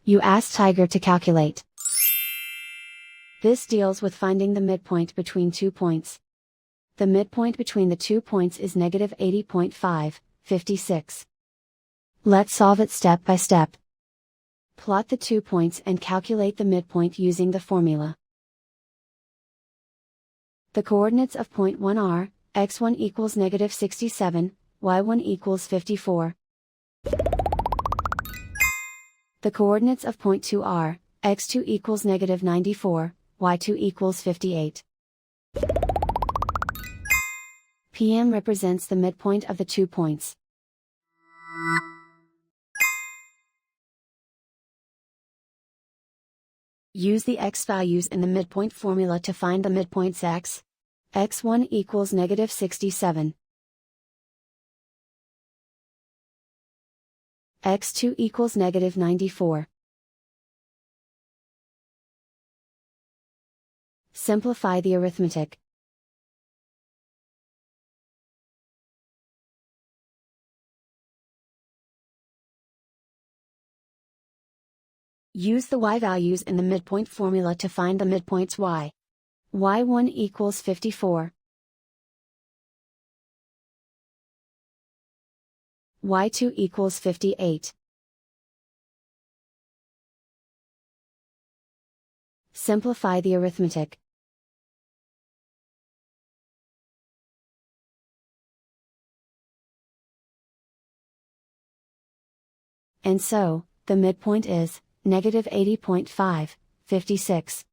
You ask Tiger to calculate. This deals with finding the midpoint between 2 points. The midpoint between the 2 points is negative 80.5, 56. Let's solve it step by step. Plot the 2 points and calculate the midpoint using the formula. The coordinates of point 1 are, x1 equals negative 67, y1 equals 54. The coordinates of point 2 are, x2 equals negative 94, y2 equals 58. PM represents the midpoint of the 2 points. Use the x values in the midpoint formula to find the midpoints x. x1 equals negative 67. x2 equals negative 94. Simplify the arithmetic. Use the y values in the midpoint formula to find the midpoints y. y1 equals 54. y2 equals 58. Simplify the arithmetic. And so, the midpoint is negative 80.5, 56.